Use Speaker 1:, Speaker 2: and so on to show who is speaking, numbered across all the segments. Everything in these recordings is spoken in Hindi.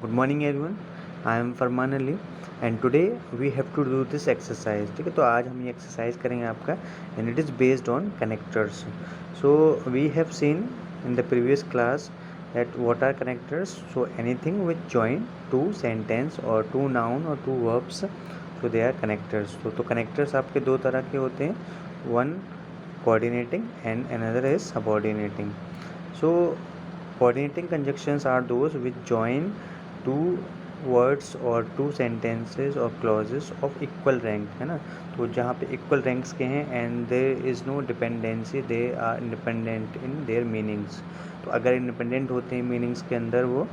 Speaker 1: Good morning everyone, I am Farman Ali and today we have to do this exercise. ठीक है, तो आज हम ये एक्सरसाइज करेंगे आपका and it is based on connectors. So we have seen in the previous class that what are connectors. So anything which join two sentence और टू नाउन और two verbs, so they are connectors. तो कनेक्टर्स आपके दो तरह के होते हैं, one coordinating and another is subordinating. So coordinating conjunctions are those which join two words or two sentences or clauses of equal rank, है ना। तो जहाँ पे equal ranks के हैं and there is no dependency, they are independent in their meanings। तो अगर independent होते हैं meanings के अंदर वो,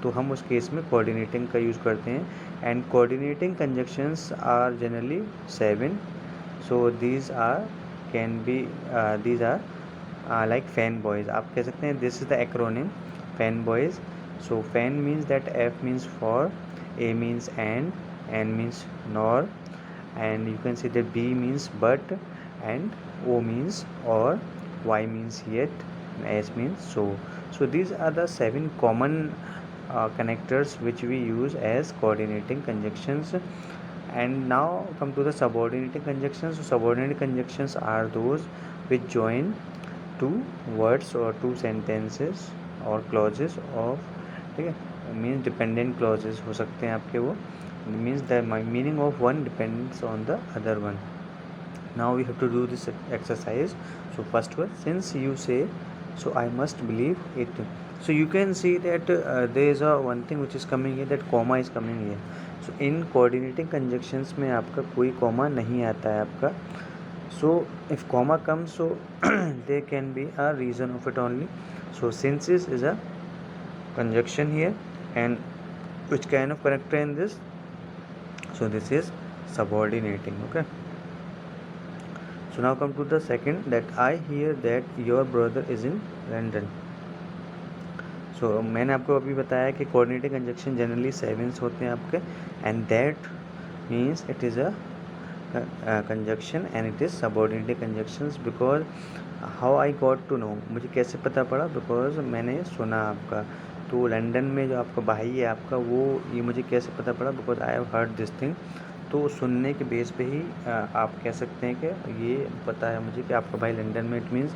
Speaker 1: तो हम उस केस में coordinating का यूज़ करते हैं। and coordinating conjunctions are generally 7। so these are can be these are like fan boys, आप कह सकते हैं this is the acronym fan boys। so fan means that F means for, A means and, N means nor, and you can see that B means but, and O means or, Y means yet, and S means so। so these are the 7 common connectors which we use as coordinating conjunctions। and now come to the subordinating conjunctions। so subordinating conjunctions are those which join two words और टू सेंटेंसेस और क्लॉजेस ऑफ, ठीक है, मीन्स डिपेंडेंट क्लॉजेस हो सकते हैं आपके, वो means the meaning of one depends on the other one. now we have to do this exercise। so first one, since you say, so I must believe it। so you can see that there is a one thing which is coming here, that comma is coming here। so in coordinating conjunctions में आपका कोई comma नहीं आता है आपका। so if comma comes, so there can be a reason of it only। so since is a conjunction here, and which kind of character in this? so this is subordinating, okay। so now come to the second, that I hear that your brother is in London। so मैंने आपको अभी बताया कि coordinating conjunction generally 7 होते हैं आपके, and that means it is a conjunction and it is subordinating conjunctions because how I got to know, मुझे कैसे पता पड़ा, because मैंने सुना आपका। तो लंदन में जो आपका भाई है आपका, वो ये मुझे कैसे पता पड़ा, because I have heard this thing। तो सुनने के बेस पे ही आप कह सकते हैं कि ये पता है मुझे कि आपका भाई लंदन में, it means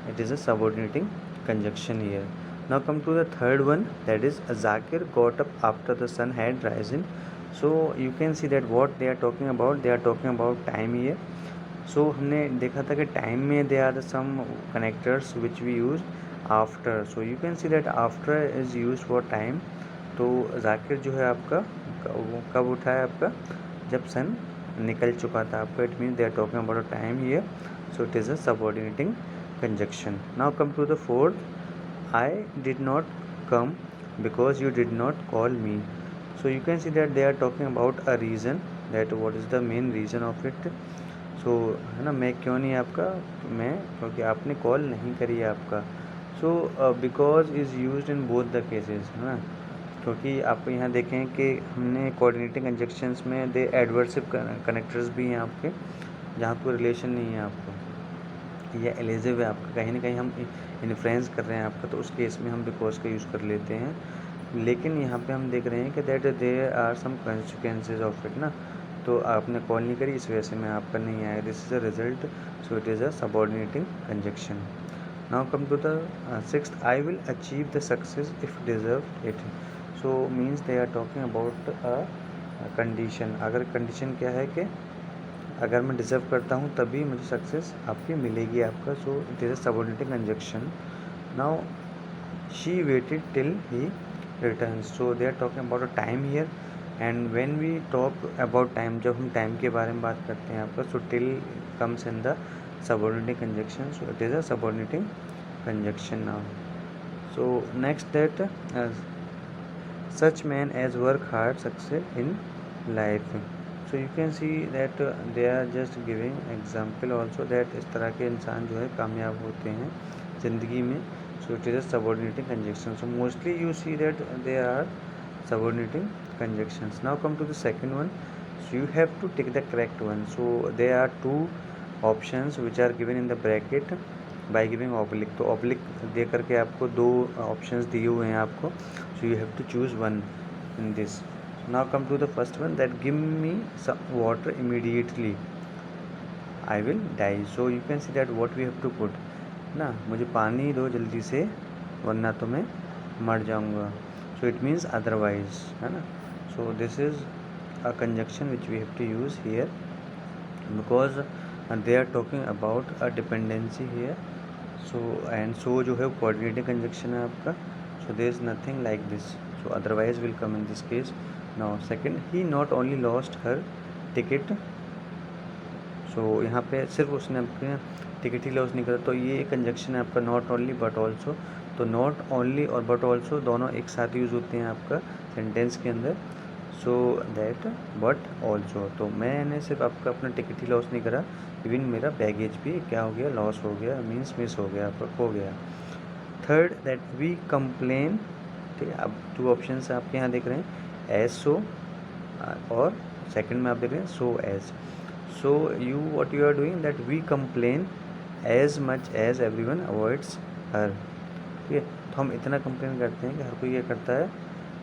Speaker 1: it is a subordinating conjunction here. Now come to the third one, that is Zakir got up after the sun had risen। so you can see that what they are talking about, they are talking about time here। so हमने देखा था कि टाइम में there are some connectors which we use after। so you can see that after is used for time। तो जाकिर जो है आपका वो कब उठा है आपका, जब सन निकल चुका था आपका, it mean they are talking about a time here. so it is a subordinating conjunction। now come to the fourth, I did not come because you did not call me। so you can see that they are talking about a reason, that what is the main reason of it। so है ना, मैं क्यों नहीं आपका, मैं क्योंकि आपने कॉल नहीं करी है आपका। so because is used in both the cases, है ना, क्योंकि आप यहाँ देखें कि हमने कोऑर्डिनेटिंग कंजक्शंस में दे एडवर्सिव कनेक्टर्स भी हैं आपके, जहाँ कोई रिलेशन नहीं है आपको, या एलिजिव है आपका, कहीं ना कहीं हम इन्फ्लुएंस कर रहे हैं आपका, तो उस केस में हम बिकॉज का यूज़ कर लेते हैं। लेकिन यहाँ पे हम देख रहे हैं कि that there are some consequences of it ना, तो आपने कॉल नहीं करी इस वजह से मैं आपका नहीं आया, this is a result. So it is a subordinating conjunction. Now come to the sixth, I will achieve the success if deserve it. So means they are talking about a condition. अगर कंडीशन क्या है कि अगर मैं डिजर्व करता हूँ तभी मुझे सक्सेस आपकी मिलेगी आपका। So it is a subordinating conjunction. Now she waited till he return. So they are talking about a time here, and when we talk about time, जब हम टाइम के बारे में बात करते हैं आपका, so till comes in the subordinating conjunction. So it is a subordinating conjunction. Now so next that such men as work hard succeed in life। so you can see that they are just giving example also that इस तरह के इंसान जो है कामयाब होते हैं ज़िंदगी में। so it is a subordinating conjunction। so mostly you see that they are subordinating conjunctions। now come to the second one, so you have to take the correct one। so there are two options which are given in the bracket by giving oblique। तो oblique दे करके आपको दो ऑप्शंस दिए हुए हैं आपको, so you have to choose one। in this. Now come to the first one, that give me some water immediately, I will die. So you can see that what we have to put ना, मुझे पानी दो जल्दी से वरना तो मैं मर जाऊंगा. So it means otherwise, है ना. So this is a conjunction which we have to use here, because they are talking about a dependency here. So and so जो है coordinating conjunction है आपका. So there is nothing like this. So otherwise will come in this case. Now second, he not only lost her ticket. So यहाँ पे सिर्फ उसने अपने टिकट ही लॉस नहीं करा. तो ये कंजक्शन है आपका नॉट ओनली बट ऑल्सो. तो नॉट ओनली और बट ऑल्सो दोनों एक साथ यूज़ होते हैं आपका सेंटेंस के अंदर. सो दैट बट ऑल्सो, तो मैंने सिर्फ आपका अपना टिकट ही लॉस नहीं करा, इवन मेरा बैगेज भी क्या हो गया, लॉस हो गया, मीन्स मिस हो गया, आपका खो गया. Third, that we complain. ठीक है, अब 2 ऑप्शन आपके यहाँ देख रहे हैं, एज सो, और सेकंड में आप देख रहे हैं so as. So you what you are doing, that we complain as much as everyone avoids her. ठीक है, तो हम इतना कंप्लेन करते हैं कि हर कोई ये करता है,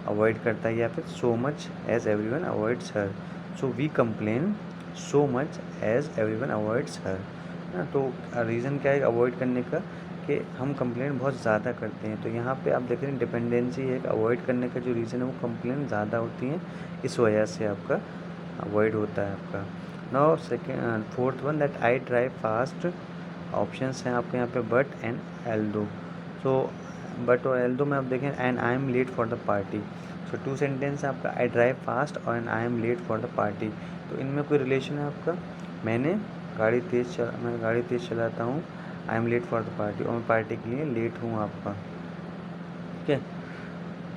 Speaker 1: अवॉइड करता है, या फिर so much as everyone avoids her. So we complain so much as everyone avoids her. तो रीज़न क्या है अवॉइड करने का, कि हम कंप्लेन बहुत ज़्यादा करते हैं. तो यहाँ पे आप देख रहे हैं डिपेंडेंसी है, अवॉइड करने का जो रीज़न है वो कंप्लेन ज़्यादा होती हैं, इस वजह से आपका अवॉइड होता है आपका. Now second, fourth one, that I drive fast. Options हैं आपके यहाँ पे but and although. So but और एल्दो में आप देखें and I am late for the party. So 2 sentence है आपका, आई ड्राइव फास्ट और and I am late for the party. तो इनमें कोई रिलेशन है आपका, मैं गाड़ी तेज़ चलाता हूँ, I am late for the party, और मैं पार्टी के लिए लेट हूँ आपका. ठीक है,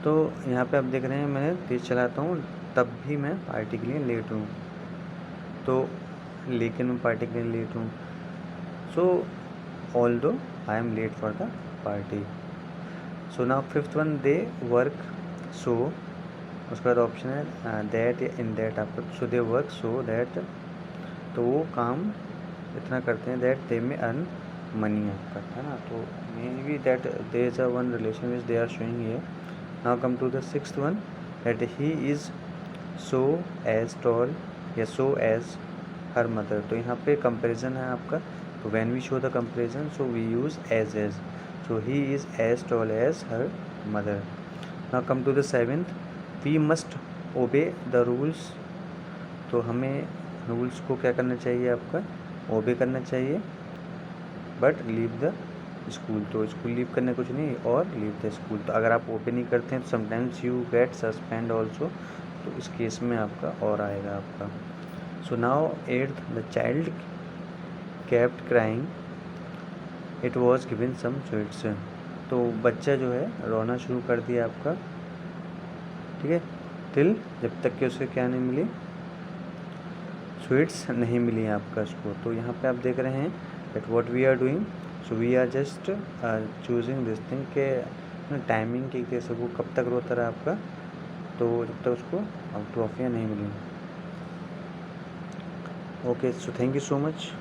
Speaker 1: तो यहाँ पे आप देख रहे हैं मैं तेज़ चलाता हूँ तब भी मैं पार्टी के लिए लेट हूँ. तो लेकिन मैं पार्टी के लिए लेट हूँ. So although I am late for the party. So now fifth one, they work so. उसके बाद ऑप्शन है दैट या इन दैट आपका. सो दे वर्क सो दैट, तो वो काम इतना करते हैं दैट दे में अर्न मनी आपका, है ना. तो maybe that there is a one relation which they are showing here. Now come to the sixth one, that he is so as tall या सो एज हर मदर. तो यहाँ पे कंपेरिजन है आपका. तो when we show the comparison, so we use as. So he is as tall as her mother. Now come to the seventh, we must obey the rules. तो हमें रूल्स को क्या करना चाहिए आपका, ओबे करना चाहिए, बट लीव द स्कूल. तो स्कूल लीव करने कुछ नहीं, और लीव द स्कूल. तो अगर आप ओबे नहीं करते हैं तो sometimes you get suspend also. तो इस केस में आपका और आएगा आपका. So now eighth, the child kept crying, it was given some sweets. तो बच्चा जो है रोना शुरू कर दिया आपका. ठीक है, टिल, जब तक कि उसे क्या नहीं मिली, स्वीट्स नहीं मिली आपका उसको. तो यहाँ पे आप देख रहे हैं that what we are doing. So we are just choosing this thing के टाइमिंग की, कैसे वो कब तक रोता रहा आपका, तो जब तक उसको ट्रॉफियाँ नहीं मिली. Okay, so thank you so much.